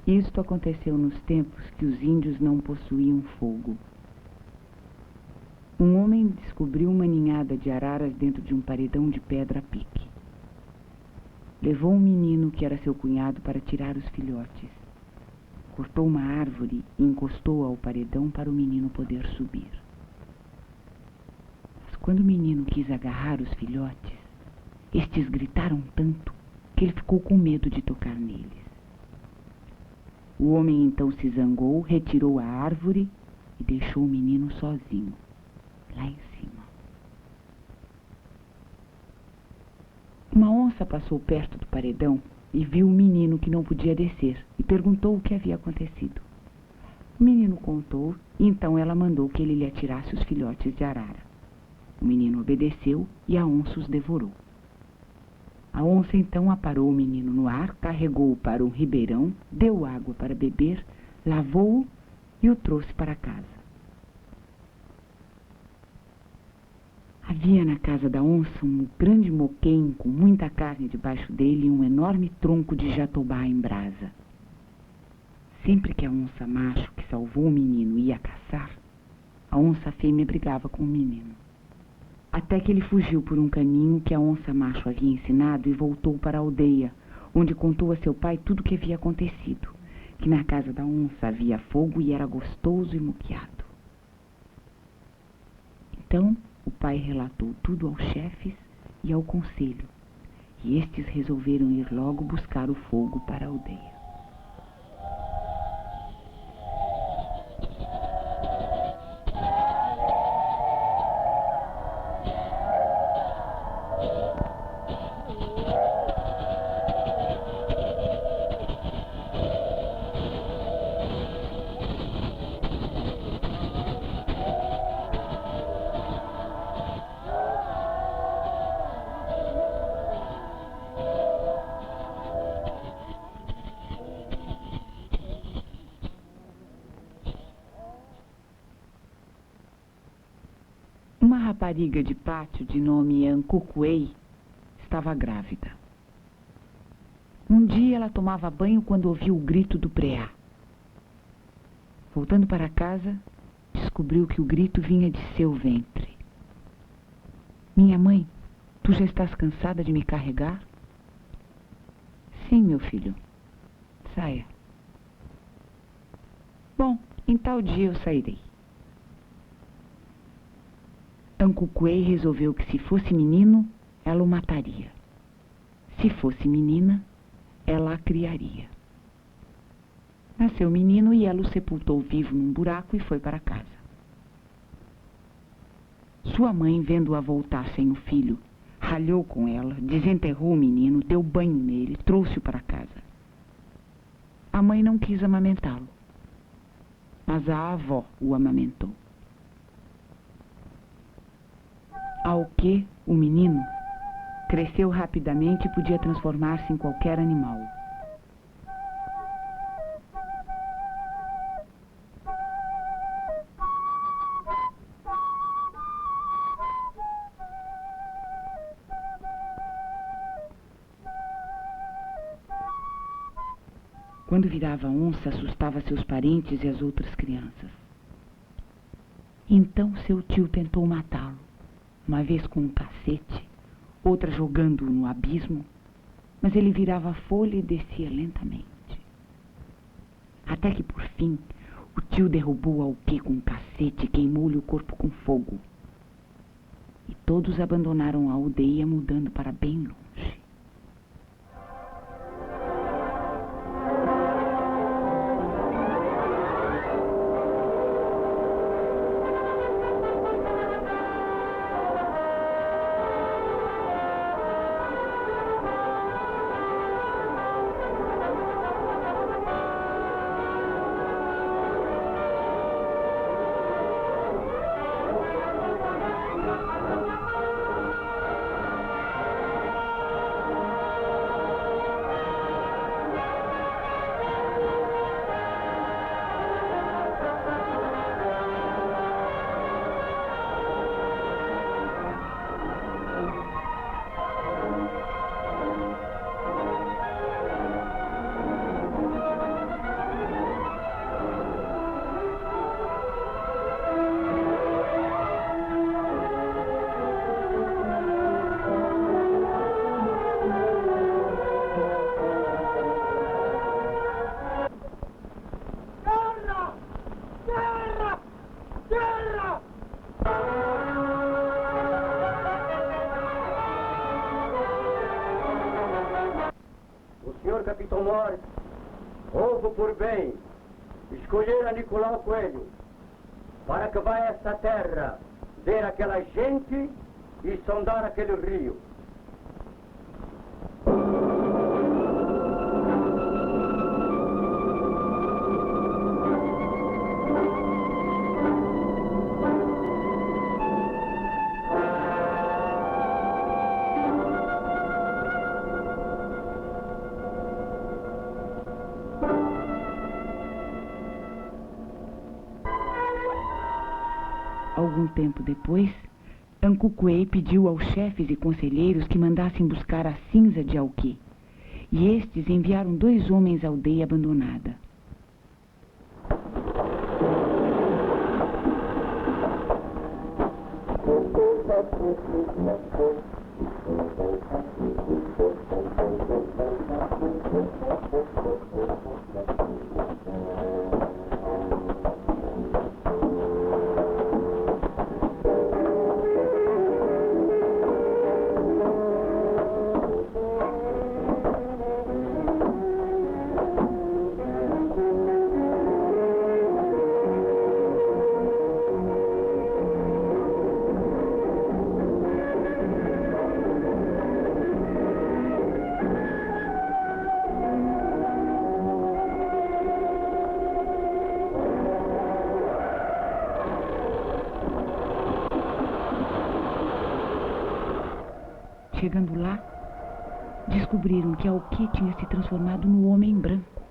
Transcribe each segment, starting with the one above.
Isto aconteceu nos tempos que os índios não possuíam fogo. Um homem descobriu uma ninhada de araras dentro de um paredão de pedra a pique. Levou um menino que era seu cunhado para tirar os filhotes. Cortou uma árvore e encostou ao paredão para o menino poder subir. Mas quando o menino quis agarrar os filhotes, estes gritaram tanto que ele ficou com medo de tocar neles. O homem então se zangou, retirou a árvore e deixou o menino sozinho, lá em cima. Uma onça passou perto do paredão e viu o menino que não podia descer e perguntou o que havia acontecido. O menino contou e então ela mandou que ele lhe atirasse os filhotes de arara. O menino obedeceu e a onça os devorou. A onça então aparou o menino no ar, carregou-o para um ribeirão, deu água para beber, lavou-o e o trouxe para casa. Havia na casa da onça um grande moquém com muita carne debaixo dele e um enorme tronco de jatobá em brasa. Sempre que a onça macho que salvou o menino ia caçar, a onça fêmea brigava com o menino. Até que ele fugiu por um caminho que a onça macho havia ensinado e voltou para a aldeia, onde contou a seu pai tudo o que havia acontecido, que na casa da onça havia fogo e era gostoso e moqueado. Então o pai relatou tudo aos chefes e ao conselho, e estes resolveram ir logo buscar o fogo para a aldeia. Uma rapariga de pátio de nome Ancucuei estava grávida. Um dia ela tomava banho quando ouviu o grito do preá. Voltando para casa, descobriu que o grito vinha de seu ventre. Minha mãe, tu já estás cansada de me carregar? Sim, meu filho. Saia. Bom, em tal dia eu sairei. Ancucuei resolveu que se fosse menino, ela o mataria. Se fosse menina, ela a criaria. Nasceu menino e ela o sepultou vivo num buraco e foi para casa. Sua mãe, vendo-a voltar sem o filho, ralhou com ela, desenterrou o menino, deu banho nele, trouxe-o para casa. A mãe não quis amamentá-lo, mas a avó o amamentou. Ao que o menino cresceu rapidamente e podia transformar-se em qualquer animal. Quando virava onça, assustava seus parentes e as outras crianças. Então seu tio tentou matá-lo, uma vez com um cacete, outra jogando-o no abismo, mas ele virava folha e descia lentamente. Até que, por fim, o tio derrubou Alquê com um cacete e queimou-lhe o corpo com fogo. E todos abandonaram a aldeia, mudando para bem longe. terra! O senhor Capitão Mor houve por bem escolher a Nicolau Coelho para que vá a essa terra ver aquela gente e sondar aquele rio. Algum tempo depois, Ancucuei pediu aos chefes e conselheiros que mandassem buscar a cinza de Alqui, e estes enviaram 2 homens à aldeia abandonada. Chegando lá, descobriram que Alqui tinha se transformado no homem branco.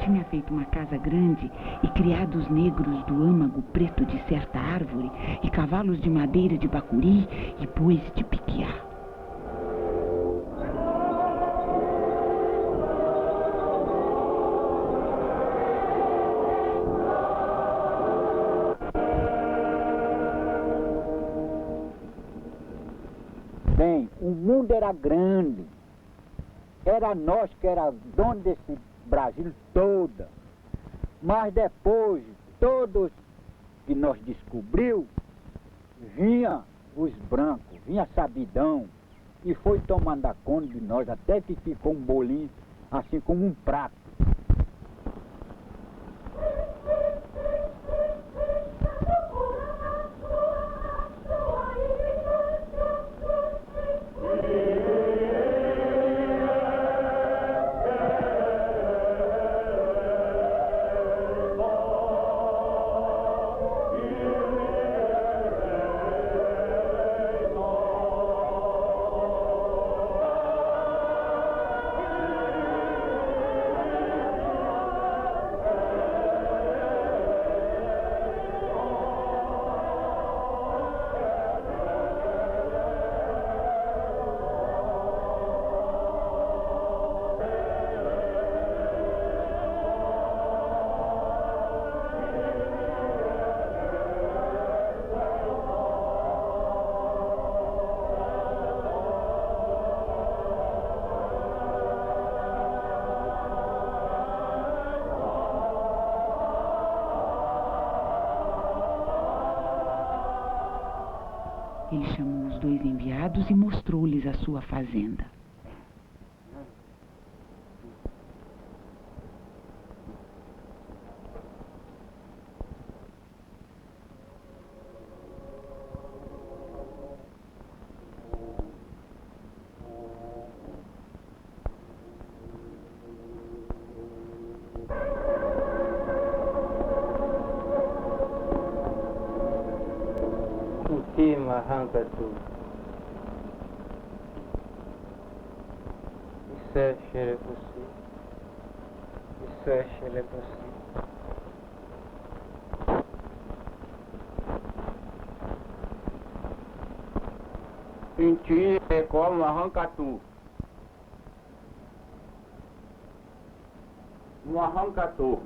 Tinha feito uma casa grande e criado os negros do âmago preto de certa árvore e cavalos de madeira de bacuri e bois de piquiá. Bem, o mundo era grande. Era nós que era dono desse Brasil toda. Mas depois, todos que nós descobriu, vinha os brancos, vinha a sabidão e foi tomando a conta de nós até que ficou um bolinho assim como um prato. Ele chamou os 2 enviados e mostrou-lhes a sua fazenda. arranca tudo. Isso é xerepossi. Isso é xerepossi. Inti é como arranca tu. Um arranca tu.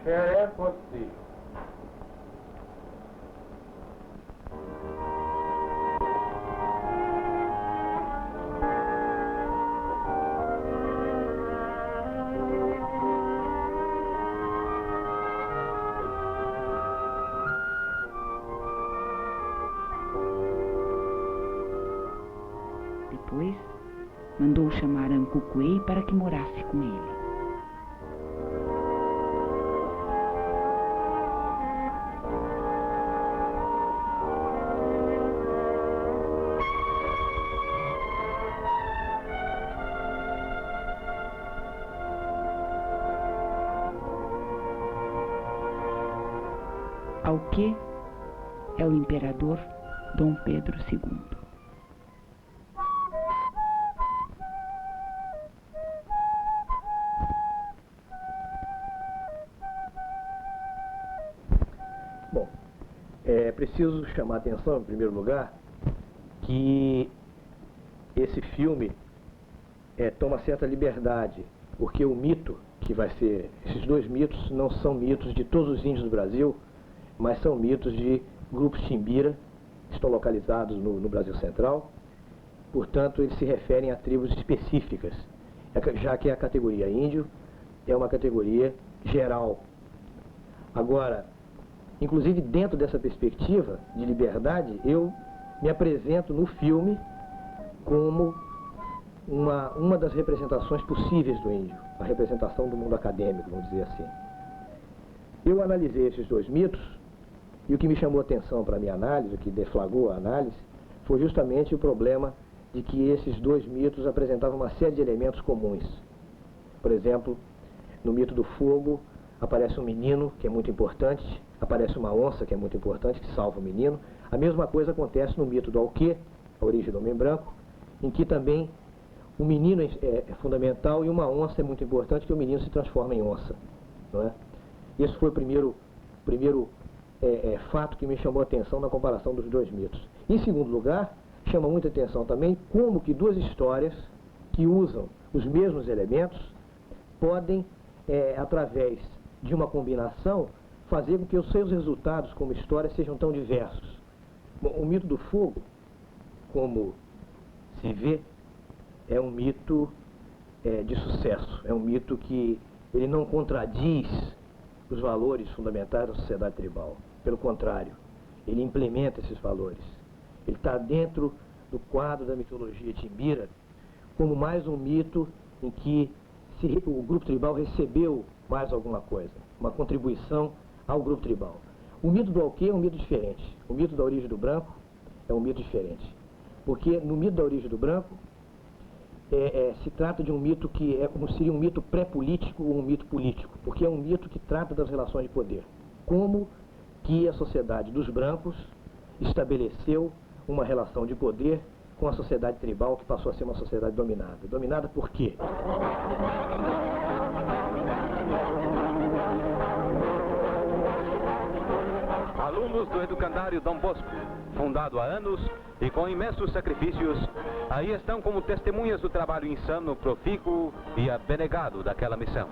Xerepossi. Depois, mandou chamar Ancucuei para que morasse com ele. Auquê é o imperador Dom Pedro II. Bom, é preciso chamar a atenção, em primeiro lugar, que esse filme toma certa liberdade, porque o mito que vai ser... Esses dois mitos não são mitos de todos os índios do Brasil, mas são mitos de grupos Timbira, que estão localizados no Brasil Central. Portanto, eles se referem a tribos específicas, já que a categoria índio é uma categoria geral. Agora, inclusive dentro dessa perspectiva de liberdade, eu me apresento no filme como uma das representações possíveis do índio, a representação do mundo acadêmico, vamos dizer assim. Eu analisei esses dois mitos, e o que me chamou a atenção para a minha análise, o que deflagrou a análise, foi justamente o problema de que esses dois mitos apresentavam uma série de elementos comuns. Por exemplo, no mito do fogo, aparece um menino, que é muito importante, aparece uma onça, que é muito importante, que salva o menino. A mesma coisa acontece no mito do Auquê, a origem do homem branco, em que também o menino é fundamental e uma onça é muito importante, que o menino se transforma em onça. Não é? Esse foi o primeiro fato que me chamou a atenção na comparação dos dois mitos. Em segundo lugar, chama muita atenção também como que duas histórias que usam os mesmos elementos podem, através de uma combinação, fazer com que os seus resultados como história sejam tão diversos. Bom, o mito do fogo, como se vê, é um mito de sucesso, é um mito que ele não contradiz os valores fundamentais da sociedade tribal. Pelo contrário, ele implementa esses valores. Ele está dentro do quadro da mitologia timbira como mais um mito em que o grupo tribal recebeu mais alguma coisa, uma contribuição ao grupo tribal. O mito do Auquê é um mito diferente. O mito da origem do branco é um mito diferente. Porque no mito da origem do branco, se trata de um mito que seria um mito pré-político ou um mito político, porque é um mito que trata das relações de poder. Como que a sociedade dos brancos estabeleceu uma relação de poder com a sociedade tribal, que passou a ser uma sociedade dominada. Dominada por quê? Alunos do Educandário Dom Bosco, fundado há anos e com imensos sacrifícios, aí estão como testemunhas do trabalho insano, profícuo e abnegado daquela missão.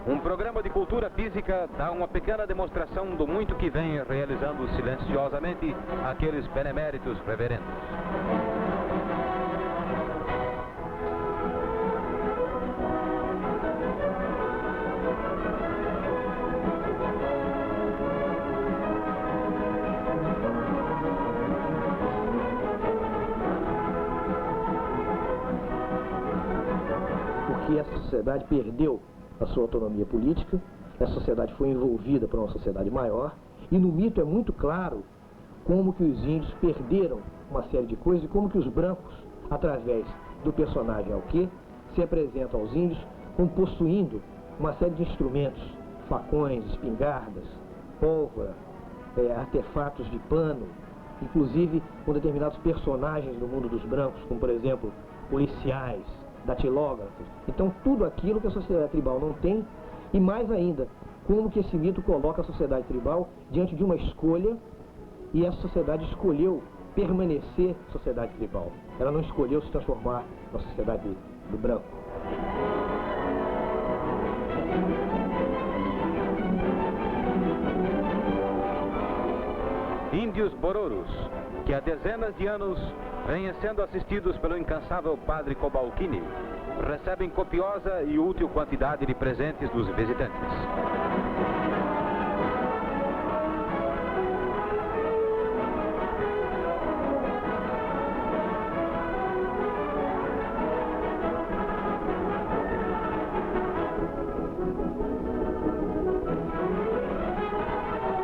Um programa de cultura física dá uma pequena demonstração do muito que vem realizando silenciosamente aqueles beneméritos reverendos. Porque essa sociedade perdeu a sua autonomia política, essa sociedade foi envolvida por uma sociedade maior, e no mito é muito claro como que os índios perderam uma série de coisas e como que os brancos, através do personagem Alquê se apresenta aos índios como possuindo uma série de instrumentos, facões, espingardas, pólvora, artefatos de pano, inclusive com determinados personagens do mundo dos brancos, como por exemplo, policiais, datilógrafos. Então tudo aquilo que a sociedade tribal não tem, e mais ainda, como que esse mito coloca a sociedade tribal diante de uma escolha, e essa sociedade escolheu permanecer sociedade tribal. Ela não escolheu se transformar na sociedade do branco. Índios Bororos, que há dezenas de anos vêm sendo assistidos pelo incansável padre Cobalcini, recebem copiosa e útil quantidade de presentes dos visitantes.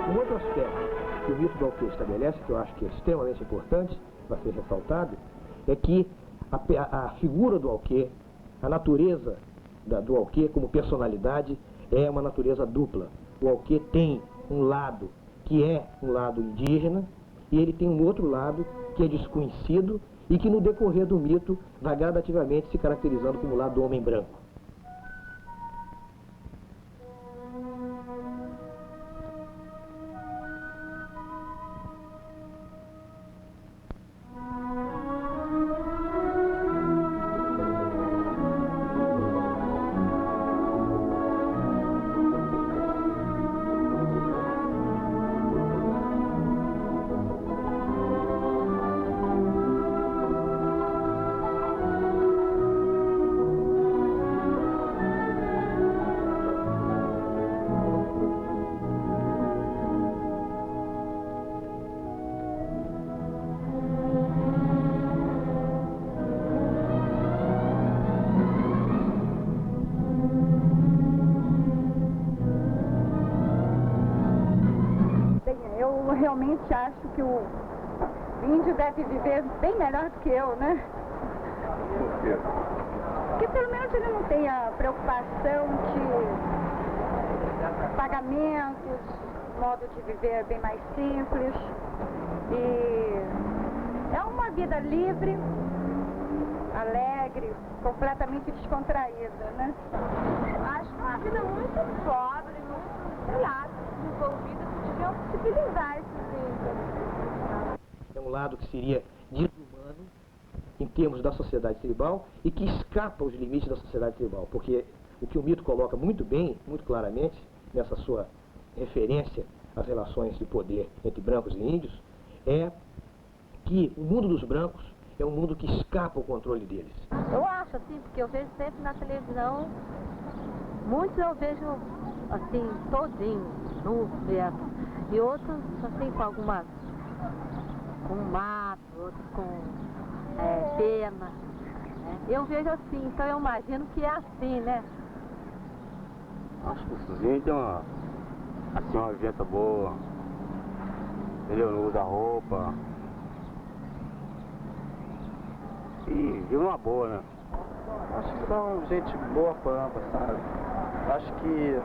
Um outro aspecto que o mito do Alquê estabelece, que eu acho que é extremamente importante para ser ressaltado, é que a figura do Alquê, a natureza do Alquê como personalidade é uma natureza dupla. O Alquê tem um lado que é um lado indígena e ele tem um outro lado que é desconhecido e que no decorrer do mito vai gradativamente se caracterizando como o lado do homem branco. Eu realmente acho que o índio deve viver bem melhor do que eu, né? Por quê? Porque pelo menos ele não tem a preocupação de pagamentos, modo de viver bem mais simples. E é uma vida livre, alegre, completamente descontraída, né? Acho uma vida muito pobre, muito, sei lá, desenvolvida, que deviam civilizar esses índios. É um lado que seria desumano em termos da sociedade tribal e que escapa aos limites da sociedade tribal, porque o que o mito coloca muito bem, muito claramente, nessa sua referência às relações de poder entre brancos e índios, é que o mundo dos brancos é um mundo que escapa ao controle deles. Eu acho assim, porque eu vejo sempre na televisão, muitos eu vejo assim, todinho, nu mesmo, e outros assim com algumas, com mato, outros com pena, né? Eu vejo assim, então eu imagino que é assim, né? Acho que os índios têm uma vivência boa, entendeu? Não usa roupa. E vive uma boa, né? Acho que são gente boa pampa, sabe? Acho que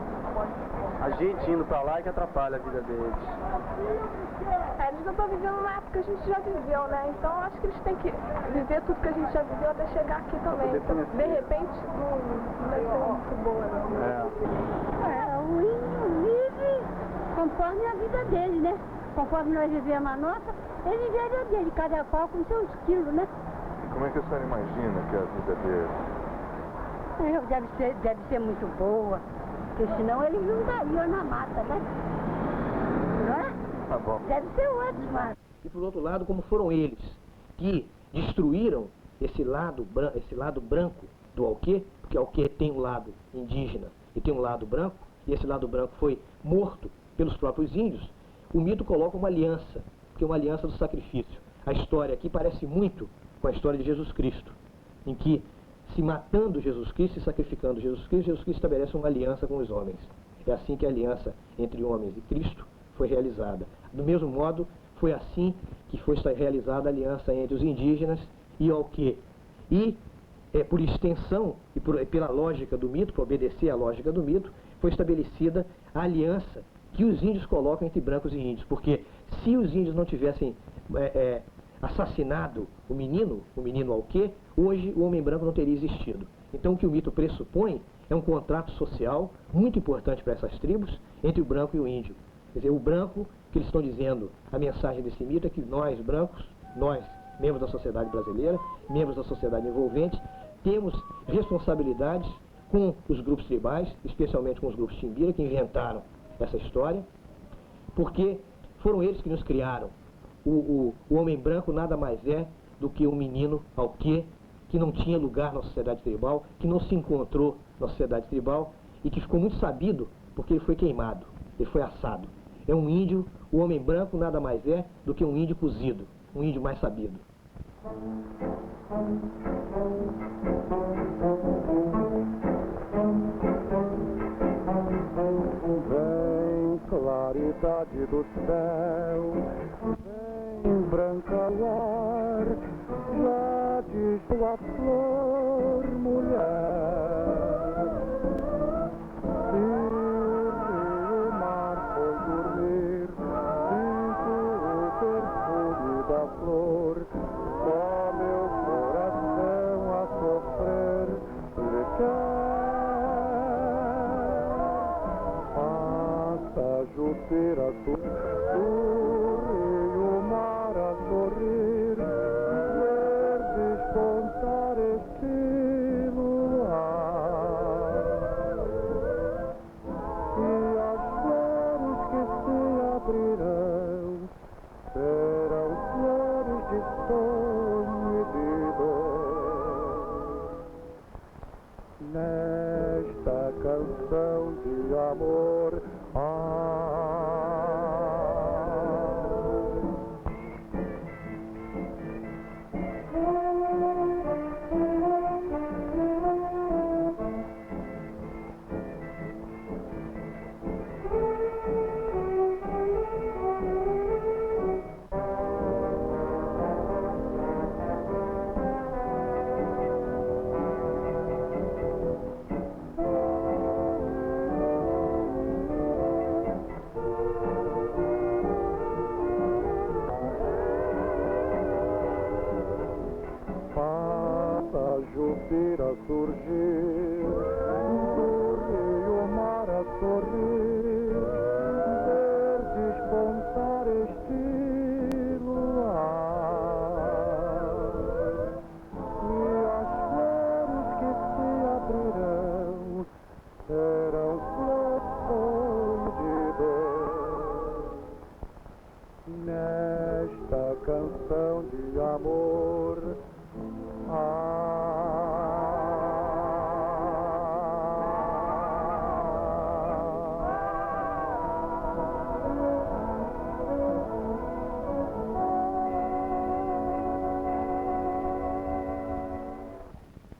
a gente indo pra lá é que atrapalha a vida deles. Eles não estão vivendo uma época que a gente já viveu, né? Então acho que eles têm que viver tudo que a gente já viveu até chegar aqui também. Então, de repente, não vai ser muito boa, não. O índio vive conforme a vida dele, né? Conforme nós vivemos a nossa, ele vive a dele, cada qual com seu estilo, né? E como é que a senhora imagina que é a vida dele? Deve ser muito boa, porque senão eles não estariam na mata, né? Não é? Tá bom. Deve ser outro, mas... E por outro lado, como foram eles que destruíram esse lado branco do Alquê, porque o Alquê tem um lado indígena e tem um lado branco, e esse lado branco foi morto pelos próprios índios, o mito coloca uma aliança, que é uma aliança do sacrifício. A história aqui parece muito com a história de Jesus Cristo, em que, se matando Jesus Cristo e sacrificando Jesus Cristo estabelece uma aliança com os homens. É assim que a aliança entre homens e Cristo foi realizada. Do mesmo modo, foi assim que foi realizada a aliança entre os indígenas e o Alquê. E por extensão e pela lógica do mito, para obedecer à lógica do mito, foi estabelecida a aliança que os índios colocam entre brancos e índios. Porque se os índios não tivessem assassinado o menino Alquê, hoje o homem branco não teria existido. Então o que o mito pressupõe é um contrato social muito importante para essas tribos entre o branco e o índio. Quer dizer, o branco, que eles estão dizendo, a mensagem desse mito é que nós brancos, nós, membros da sociedade brasileira, membros da sociedade envolvente, temos responsabilidades com os grupos tribais, especialmente com os grupos Timbira, que inventaram essa história, porque foram eles que nos criaram. O homem branco nada mais é do que um menino Alquê, que não tinha lugar na sociedade tribal, que não se encontrou na sociedade tribal e que ficou muito sabido porque ele foi queimado, ele foi assado. É um índio, o homem branco nada mais é do que um índio cozido, um índio mais sabido. Vem, claridade do céu, vem, branca o ar, já diz tua flor, mulher. Se o mar foi dormir, sinto o perfume da flor, só meu coração a sofrer lhe quer. Passa Jupira, o mar a sorrir, ver despontar este luar. E as flores que se abrirão serão flores de sonho e de dor. Nesta canção de amor, Jupira surgir, do rio mar a sorrir, ver despontar este luar. E as flores que se abrirão serão flores de dor. Nesta canção de amor,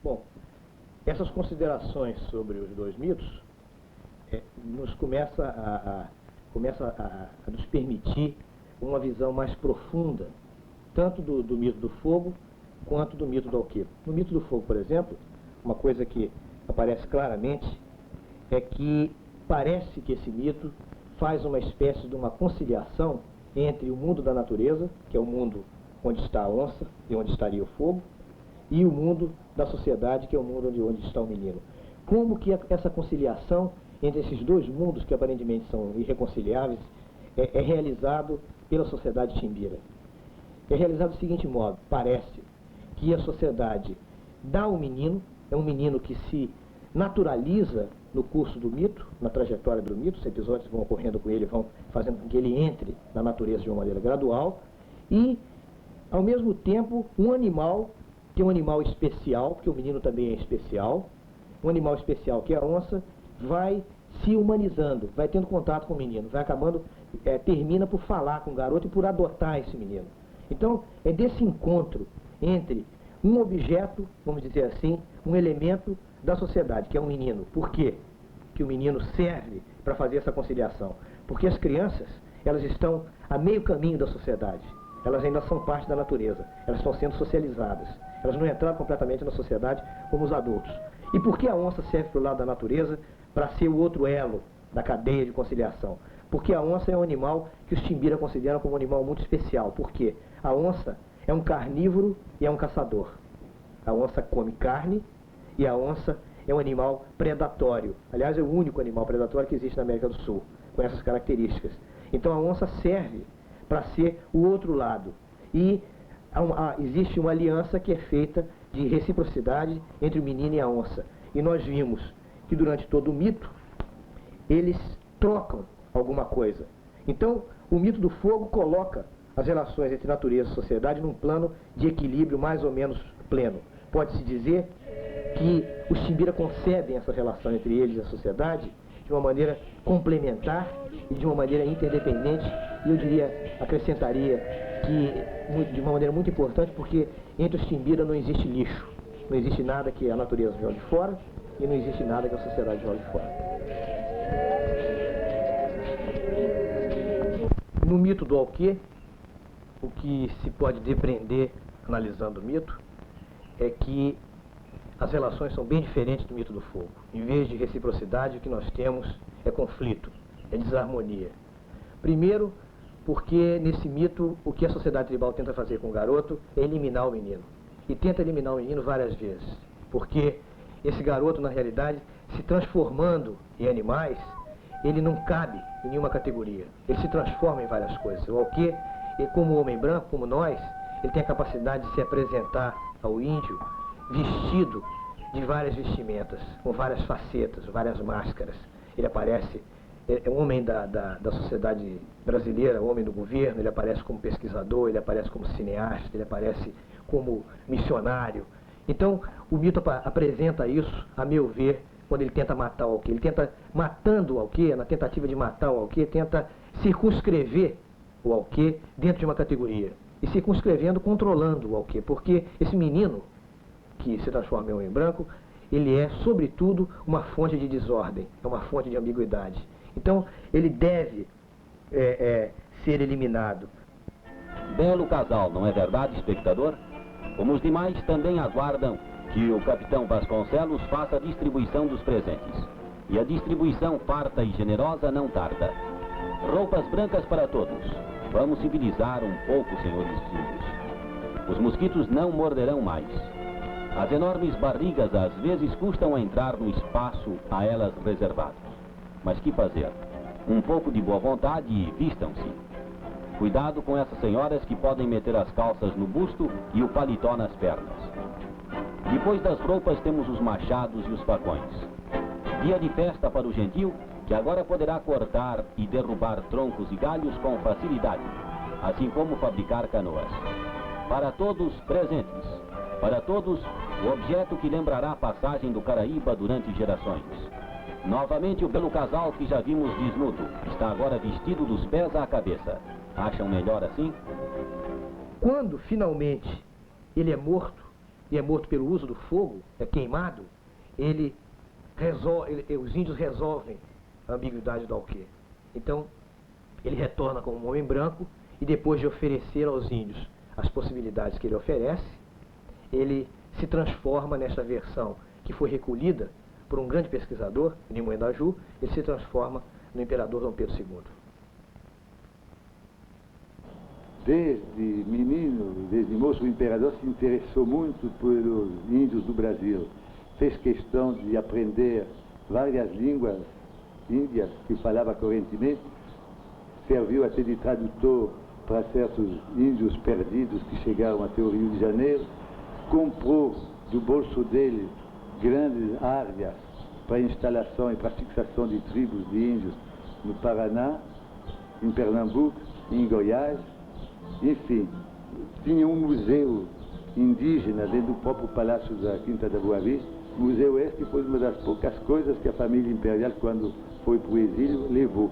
Bom, essas considerações sobre os dois mitos nos começa a nos permitir uma visão mais profunda, tanto do mito do fogo quanto do mito do Alquê. No mito do fogo, por exemplo, uma coisa que aparece claramente é que parece que esse mito faz uma espécie de uma conciliação entre o mundo da natureza, que é o mundo onde está a onça e onde estaria o fogo, e o mundo da sociedade, que é o mundo onde está o menino. Como que essa conciliação entre esses dois mundos, que aparentemente são irreconciliáveis, é realizado pela sociedade timbira? É realizado do seguinte modo: parece que a sociedade dá ao menino, é um menino que se naturaliza no curso do mito, na trajetória do mito, os episódios vão ocorrendo com ele, vão fazendo com que ele entre na natureza de uma maneira gradual, e, ao mesmo tempo, um animal, que é um animal especial, porque o menino também é especial, um animal especial que é a onça, vai se humanizando, vai tendo contato com o menino, vai acabando, termina por falar com o garoto e por adotar esse menino. Então, é desse encontro entre um objeto, vamos dizer assim, um elemento da sociedade, que é um menino. Por quê que o menino serve para fazer essa conciliação? Porque as crianças, elas estão a meio caminho da sociedade. Elas ainda são parte da natureza. Elas estão sendo socializadas. Elas não entraram completamente na sociedade como os adultos. E por que a onça serve para o lado da natureza para ser o outro elo da cadeia de conciliação? Porque a onça é um animal que os Timbira consideram como um animal muito especial. Por quê? A onça é um carnívoro e é um caçador. A onça come carne e a onça é um animal predatório. Aliás, é o único animal predatório que existe na América do Sul, com essas características. Então a onça serve para ser o outro lado. E existe uma aliança que é feita de reciprocidade entre o menino e a onça. E nós vimos que durante todo o mito, eles trocam alguma coisa. Então, o mito do fogo coloca as relações entre natureza e sociedade num plano de equilíbrio mais ou menos pleno. Pode-se dizer que os Timbira concebem essa relação entre eles e a sociedade de uma maneira complementar e de uma maneira interdependente, e eu diria, acrescentaria que de uma maneira muito importante, porque entre os Timbira não existe lixo, não existe nada que a natureza joga de fora e não existe nada que a sociedade joga de fora. No mito do Alquê, o que se pode depreender analisando o mito é que as relações são bem diferentes do mito do fogo. Em vez de reciprocidade, o que nós temos é conflito, é desarmonia. Primeiro, porque nesse mito o que a sociedade tribal tenta fazer com o garoto é eliminar o menino. E tenta eliminar o menino várias vezes. Porque esse garoto, na realidade, se transformando em animais, ele não cabe em nenhuma categoria. Ele se transforma em várias coisas. O Alquê, como homem branco, como nós, ele tem a capacidade de se apresentar ao índio vestido de várias vestimentas, com várias facetas, várias máscaras. Ele aparece, é um homem da sociedade brasileira, homem do governo, ele aparece como pesquisador, ele aparece como cineasta, ele aparece como missionário. Então, o mito apresenta isso, a meu ver, quando ele tenta matar o Alquê. Ele tenta, matando o Alquê, na tentativa de matar o Alquê, tenta circunscrever o Alquê dentro de uma categoria. E circunscrevendo, controlando o Alquê, porque esse menino que se transforma em homem branco, ele é, sobretudo, uma fonte de desordem, é uma fonte de ambiguidade. Então, ele deve ser eliminado. Belo casal, não é verdade, espectador? Como os demais, também aguardam que o capitão Vasconcelos faça a distribuição dos presentes. E a distribuição farta e generosa não tarda. Roupas brancas para todos. Vamos civilizar um pouco, senhores índios. Os mosquitos não morderão mais. As enormes barrigas às vezes custam a entrar no espaço a elas reservado. Mas que fazer? Um pouco de boa vontade e vistam-se. Cuidado com essas senhoras que podem meter as calças no busto e o paletó nas pernas. Depois das roupas temos os machados e os facões. Dia de festa para o gentil, que agora poderá cortar e derrubar troncos e galhos com facilidade, assim como fabricar canoas. Para todos, presentes. Para todos, o objeto que lembrará a passagem do Caraíba durante gerações. Novamente o belo casal que já vimos desnudo, está agora vestido dos pés à cabeça. Acham melhor assim? Quando, finalmente, ele é morto, e é morto pelo uso do fogo, é queimado, os índios resolvem a ambiguidade do Alquê. Então, ele retorna como um homem branco, e depois de oferecer aos índios as possibilidades que ele oferece, ele se transforma nessa versão que foi recolhida por um grande pesquisador, Limoendaju, ele se transforma no imperador Dom Pedro II. Desde menino, desde moço, o imperador se interessou muito pelos índios do Brasil. Fez questão de aprender várias línguas índias que falava correntemente. Serviu até de tradutor para certos índios perdidos que chegaram até o Rio de Janeiro. Comprou do bolso dele grandes áreas para instalação e para fixação de tribos de índios no Paraná, em Pernambuco, em Goiás. Enfim, tinha um museu indígena dentro do próprio Palácio da Quinta da Boa Vista. Museu este foi uma das poucas coisas que a família imperial, quando foi para o exílio, levou.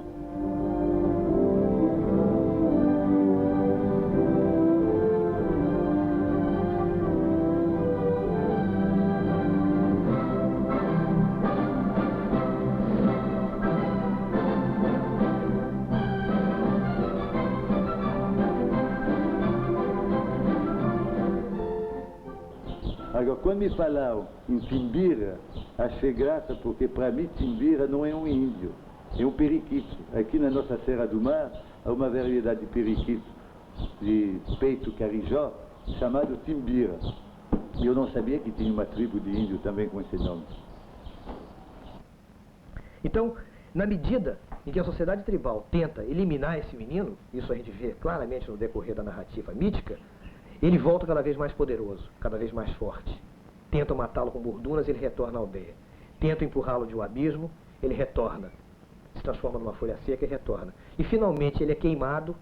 A Agora, quando me falaram em Timbira, achei graça, porque para mim Timbira não é um índio, é um periquito. Aqui na nossa Serra do Mar, há uma variedade de periquito de peito carijó, chamado Timbira. E eu não sabia que tinha uma tribo de índio também com esse nome. Então, na medida em que a sociedade tribal tenta eliminar esse menino, isso a gente vê claramente no decorrer da narrativa mítica, ele volta cada vez mais poderoso, cada vez mais forte. Tentam matá-lo com bordunas, ele retorna à aldeia. Tentam empurrá-lo de um abismo, ele retorna. Se transforma numa folha seca e retorna. E finalmente ele é queimado,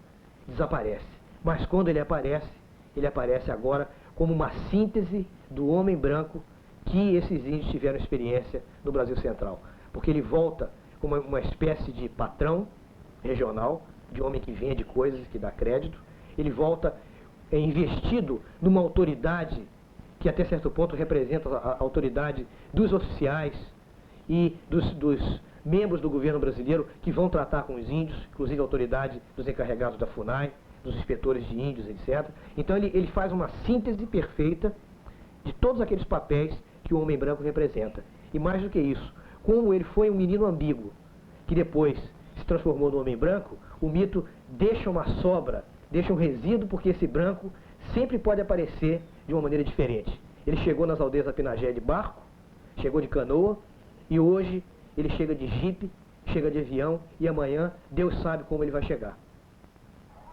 desaparece. Mas quando ele aparece agora como uma síntese do homem branco que esses índios tiveram experiência no Brasil Central. Porque ele volta como uma espécie de patrão regional, de homem que vende coisas, que dá crédito. Ele volta investido numa autoridade que até certo ponto representa a autoridade dos oficiais e dos membros do governo brasileiro que vão tratar com os índios, inclusive a autoridade dos encarregados da FUNAI, dos inspetores de índios, etc. Então ele faz uma síntese perfeita de todos aqueles papéis que o homem branco representa. E mais do que isso, como ele foi um menino ambíguo, que depois se transformou no homem branco, o mito deixa uma sobra, deixa um resíduo, porque esse branco sempre pode aparecer de uma maneira diferente. Ele chegou nas aldeias da Pinagé de barco, chegou de canoa, e hoje ele chega de jipe, chega de avião, e amanhã Deus sabe como ele vai chegar.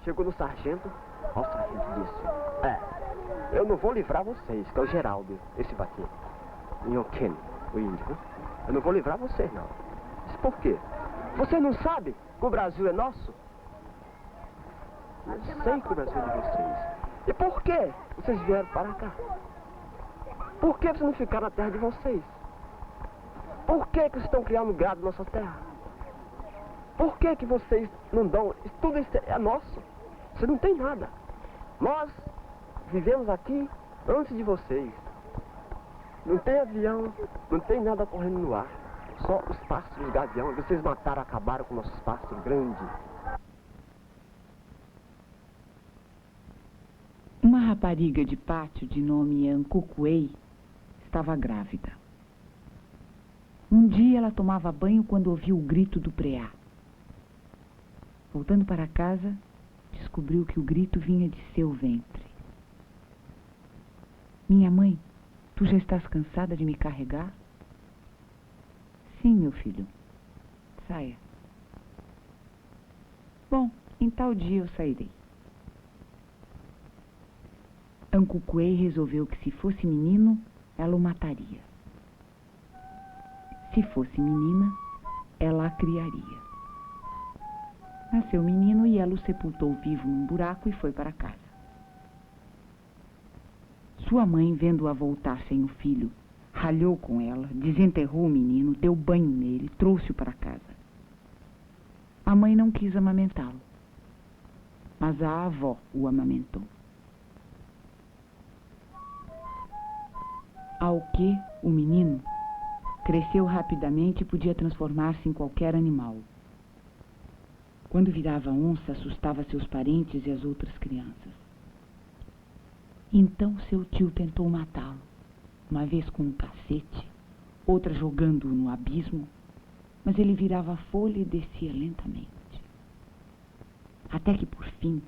Chegou no sargento, ó, o sargento disse: eu não vou livrar vocês, que é o Geraldo, esse vaqueiro. Inhoquene, o índio, né? Eu não vou livrar vocês, não. Disse: por quê? Você não sabe que o Brasil é nosso? Eu sei que o Brasil é de vocês. E por que vocês vieram para cá? Por que vocês não ficaram na terra de vocês? Por que vocês estão criando gado na nossa terra? Por que vocês não dão... Tudo isso é nosso. Você não tem nada. Nós vivemos aqui antes de vocês. Não tem avião, não tem nada correndo no ar. Só os pássaros gavião. Vocês mataram, acabaram com nossos pássaros grandes. Uma rapariga de pátio de nome Ancucuei estava grávida. Um dia ela tomava banho quando ouviu o grito do preá. Voltando para casa, descobriu que o grito vinha de seu ventre. Minha mãe, tu já estás cansada de me carregar? Sim, meu filho. Saia. Bom, em tal dia eu sairei. Ancucuei resolveu que se fosse menino, ela o mataria. Se fosse menina, ela a criaria. Nasceu menino e ela o sepultou vivo num buraco e foi para casa. Sua mãe, vendo-a voltar sem o filho, ralhou com ela, desenterrou o menino, deu banho nele, trouxe-o para casa. A mãe não quis amamentá-lo, mas a avó o amamentou. Ao que o menino cresceu rapidamente e podia transformar-se em qualquer animal. Quando virava onça, assustava seus parentes e as outras crianças. Então seu tio tentou matá-lo, uma vez com um cacete, outra jogando-o no abismo, mas ele virava folha e descia lentamente. Até que, por fim,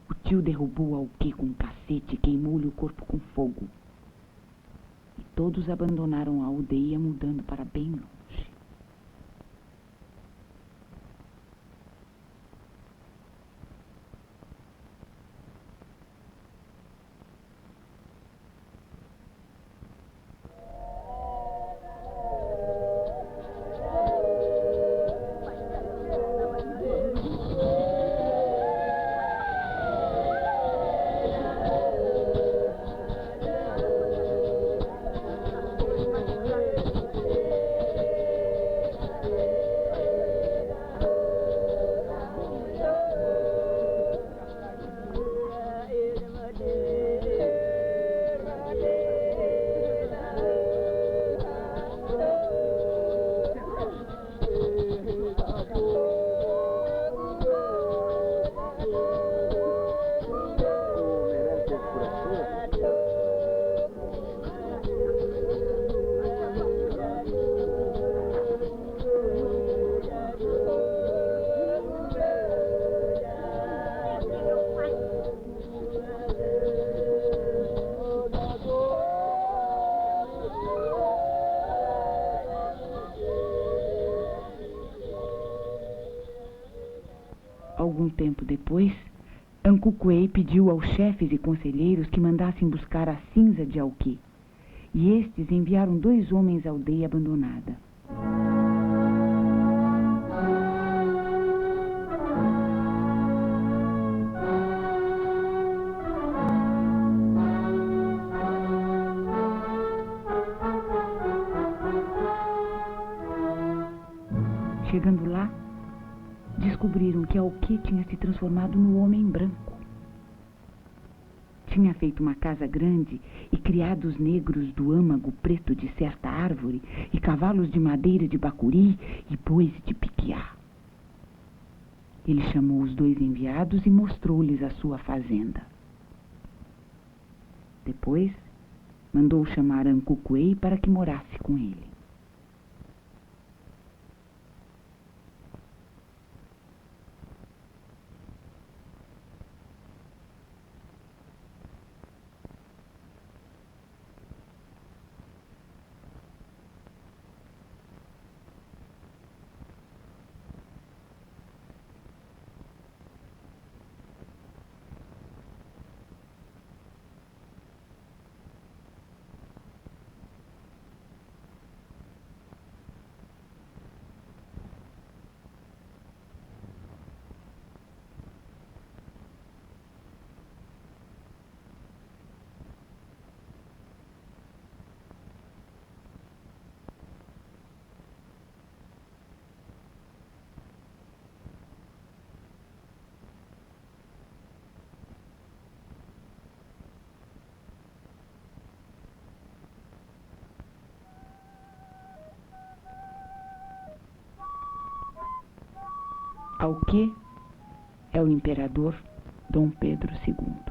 o tio derrubou Alquê com um cacete e queimou-lhe o corpo com fogo. E todos abandonaram a aldeia, mudando para bem longe. Algum tempo depois, Ancucuei pediu aos chefes e conselheiros que mandassem buscar a cinza de Auquê, e estes enviaram 2 homens à aldeia abandonada. Chegando lá, descobriram que Auquê tinha se transformado no homem branco. Tinha feito uma casa grande e criado os negros do âmago preto de certa árvore e cavalos de madeira de bacuri e bois de piquiá. Ele chamou os 2 enviados e mostrou-lhes a sua fazenda. Depois, mandou chamar Ancucuei para que morasse com ele. Auquê é o imperador Dom Pedro II.